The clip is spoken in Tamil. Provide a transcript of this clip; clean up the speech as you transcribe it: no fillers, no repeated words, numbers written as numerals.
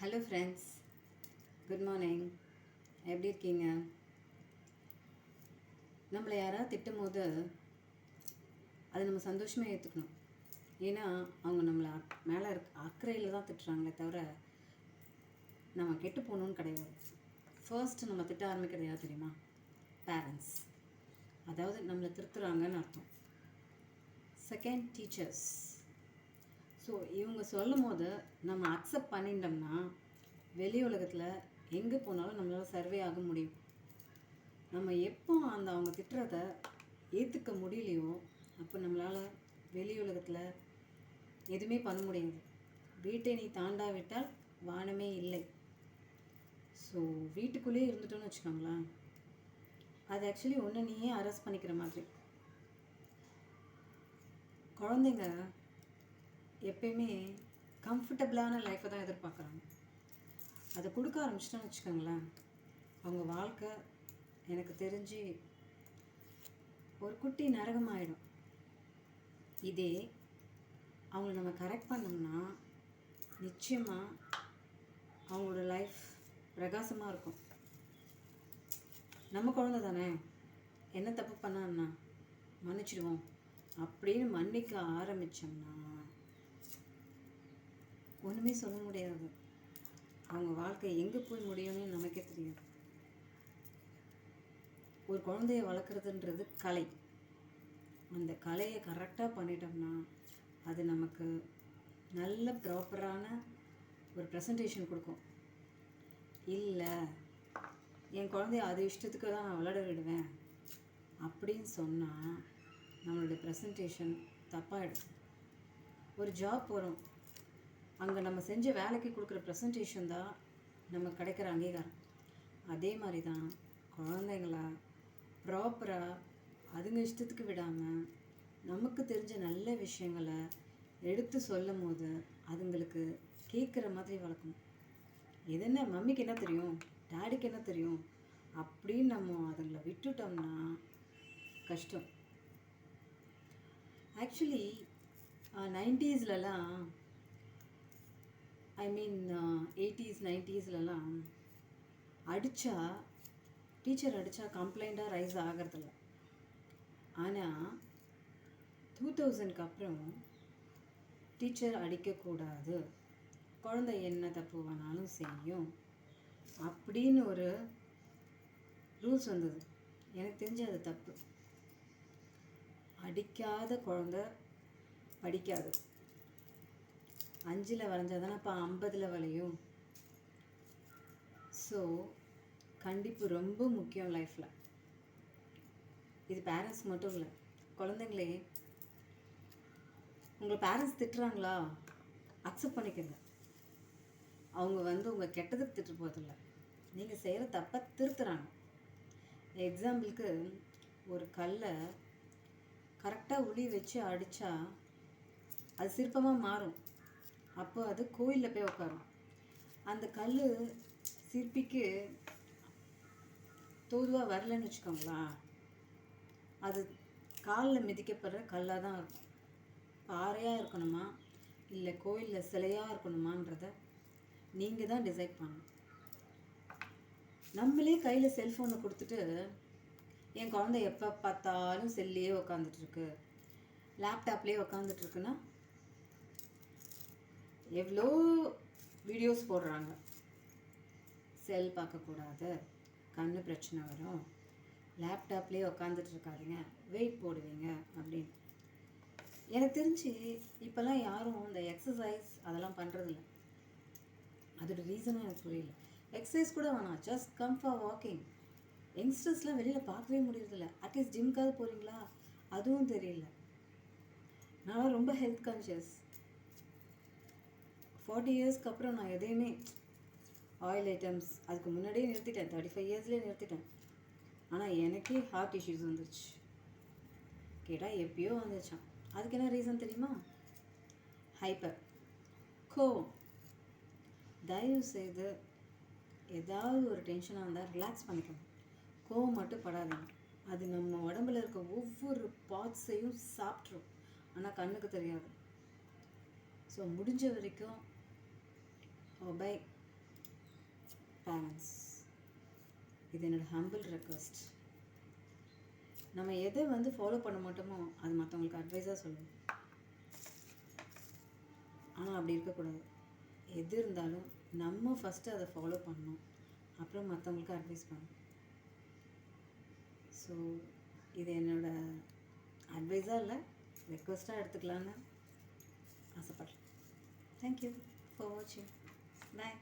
Hello friends, good morning. எப்படி இருக்கீங்க? நம்மளை யாராவது திட்டும் போது அதை நம்ம சந்தோஷமாக ஏற்றுக்கணும். ஏன்னா அவங்க நம்மளை மேலே அக்கறையில் தான் திட்டுறாங்களே தவிர நம்ம கெட்டு போகணுன்னு கிடையாது. ஃபர்ஸ்ட் நம்ம திட்ட ஆரம்பிக்கிறது யார் தெரியுமா? பேரண்ட்ஸ். அதாவது நம்மளை திருத்துறாங்கன்னு அர்த்தம். Second, teachers. ஸோ இவங்க சொல்லும் போது நம்ம அக்செப்ட் பண்ணிட்டோம்னா வெளி உலகத்தில் எங்கே போனாலும் நம்மளால் சர்வே ஆக முடியும். நம்ம எப்போ அவங்க திட்டுறதை ஏற்றுக்க முடியலையோ அப்போ நம்மளால் வெளி உலகத்தில் எதுவுமே பண்ண முடியாது. வீட்டை நீ தாண்டாவிட்டால் வானமே இல்லை. ஸோ வீட்டுக்குள்ளேயே இருந்துட்டோன்னு வச்சுக்கோங்களேன், அது ஆக்சுவலி ஒன்று நீயே அரெஸ்ட் பண்ணிக்கிற மாதிரி. குழந்தைங்க எப்பயுமே கம்ஃபர்டபுளான லைஃப்பை தான் எதிர்பார்க்குறாங்க. அதை கொடுக்க ஆரம்பிச்சிட்டோன்னு வச்சுக்கோங்களேன், அவங்க வாழ்க்கை எனக்கு தெரிஞ்சு ஒரு குட்டி நரகமாகிடும். இதே அவங்கள நம்ம கரெக்ட் பண்ணோம்னா நிச்சயமாக அவங்களோட லைஃப் பிரகாசமாக இருக்கும். நம்ம குழந்தை தானே, என்ன தப்பு பண்ணான்னா மன்னிச்சிடுவோம் அப்படின்னு மன்னிக்க ஆரம்பித்தோம்னா ஒன்றுமே சொல்ல முடியாது. அவங்க வாழ்க்கை எங்கே போய் முடியும்னு நமக்கே தெரியாது. ஒரு குழந்தைய வளர்க்குறதுன்றது கலை. அந்த கலையை கரெக்டாக பண்ணிட்டோம்னா அது நமக்கு நல்ல ப்ராப்பரான ஒரு ப்ரெசன்டேஷன் கொடுக்கும். இல்லை என் குழந்தைய அது இஷ்டத்துக்கு தான் நான் விளையாட விடுவேன் அப்படின்னு சொன்னால் நம்மளுடைய ப்ரெசன்டேஷன் தப்பாகிடும். ஒரு ஜாப் போகிறோம், அங்கே நம்ம செஞ்ச வேலைக்கு கொடுக்குற ப்ரெசன்டேஷன் தான் நமக்கு கிடைக்கிற அங்கீகாரம். அதே மாதிரி தான் குழந்தைங்கள ப்ராப்பராக அதுங்க இஷ்டத்துக்கு விடாமல் நமக்கு தெரிஞ்ச நல்ல விஷயங்களை எடுத்து சொல்லும் போது அதுங்களுக்கு கேட்குற மாதிரி வளர்க்கணும். எதுன்னா மம்மிக்கு என்ன தெரியும், டேடிக்கு என்ன தெரியும் அப்படின்னு நம்ம அதுங்களை விட்டுட்டோம்னா கஷ்டம். ஆக்சுவலி 90ஸ்லலாம், ஐ மீன் 80s 90ஸ்லலாம் டீச்சர் அடித்தா கம்ப்ளைண்ட்டாக ரைஸ் ஆகிறதில்ல. ஆனால் 2000க்கு அப்புறம் டீச்சர் அடிக்கக்கூடாது, குழந்தை என்ன தப்பு வேணாலும் செய்யும் அப்படின்னு ஒரு ரூல்ஸ் வந்தது. எனக்கு தெரிஞ்சு அது தப்பு. அடிக்காத குழந்தை படிக்காது. 5ல் வளைஞ்சாதானே அப்போ 50ல் வளையும். ஸோ கண்டிப்பு ரொம்ப முக்கியம் லைஃப்பில். இது பேரண்ட்ஸ் மட்டும் இல்லை, குழந்தைங்களே உங்களை பேரண்ட்ஸ் திட்டுறாங்களா அக்செப்ட் பண்ணிக்கோங்க. அவங்க உங்கள் கெட்டதுக்கு திட்டு போகிறதில்ல, நீங்கள் செய்கிற தப்பை திருத்துறாங்க. எக்ஸாம்பிளுக்கு ஒரு கல்லை கரெக்டாக உளி வச்சு அடித்தா அது சிற்பமாக மாறும். அப்போ அது கோயிலில் போய் உட்காரும். அந்த கல் சிற்பிக்கு தோதுவாக வரலன்னு வச்சுக்கோங்களா, அது காலில் மிதிக்கப்படுற கல்லாக தான் இருக்கும். பாறையாக இருக்கணுமா இல்லை கோயிலில் சிலையாக இருக்கணுமான்றத நீங்கள் தான் டிசைட் பண்ணணும். நம்மளே கையில் செல்ஃபோனை கொடுத்துட்டு என் குழந்தை எப்போ பார்த்தாலும் செல்லையே உக்காந்துட்ருக்கு, லேப்டாப்லேயே உக்காந்துட்ருக்குன்னா எவ்வளோ வீடியோஸ் போடுறாங்க. செல் பார்க்கக்கூடாது, கண்ணு பிரச்சனை வரும், லேப்டாப்லேயே உக்காந்துட்ருக்காதீங்க, வெயிட் போடுவீங்க அப்படின்னு. எனக்கு தெரிஞ்சு இப்போல்லாம் யாரும் இந்த எக்ஸசைஸ் அதெல்லாம் பண்ணுறதில்ல. அதோட ரீசனும் எனக்கு புரியல. எக்ஸசைஸ் கூட வேணாம், ஜஸ்ட் கம் ஃபார் வாக்கிங். யங்ஸ்டர்ஸ்லாம் வெளியில் பார்க்கவே முடியறதில்ல. அட்லீஸ்ட் ஜிம்காவது போகிறீங்களா அதுவும் தெரியல. நான் ரொம்ப ஹெல்த் கான்ஷியஸ். 40 இயர்ஸ்க்கு அப்புறம் நான் எதையுமே ஆயில் ஐட்டம்ஸ் அதுக்கு முன்னாடியே நிறுத்திட்டேன். 35 இயர்ஸ்லேயே நிறுத்திட்டேன். ஆனால் எனக்கே ஹார்ட் இஷ்யூஸ் வந்துச்சு. கேட்டால் எப்பயோ வந்துச்சான். அதுக்கு என்ன ரீசன் தெரியுமா? ஹைப்பர் கோவம். தயவு செய்து ஏதாவது ஒரு டென்ஷனாக இருந்தால் ரிலாக்ஸ் பண்ணிக்கணும். கோவம் மட்டும் படாதீங்க. அது நம்ம உடம்புல இருக்க ஒவ்வொரு பார்ட்ஸையும் சாப்பிட்ரும், ஆனால் கண்ணுக்கு தெரியாது. ஸோ முடிஞ்ச வரைக்கும் பை பேரண்ட்ஸ். இது என்னோடய ஹம்பிள் ரெக்வஸ்ட். நம்ம எதை வந்து ஃபாலோ பண்ண மாட்டோமோ அது மற்றவங்களுக்கு அட்வைஸாக சொல்லுவோம். ஆனால் அப்படி இருக்கக்கூடாது. எது இருந்தாலும் நம்ம ஃபஸ்ட்டு அதை ஃபாலோ பண்ணணும், அப்புறம் மற்றவங்களுக்கு அட்வைஸ் பண்ணணும். ஸோ இது என்னோடய அட்வைஸாக இல்லை, ரெக்வஸ்ட்டாக எடுத்துக்கலான்னு ஆசைப்பட்றேன். தேங்க்யூ ஃபார் வாட்சிங். பாய்.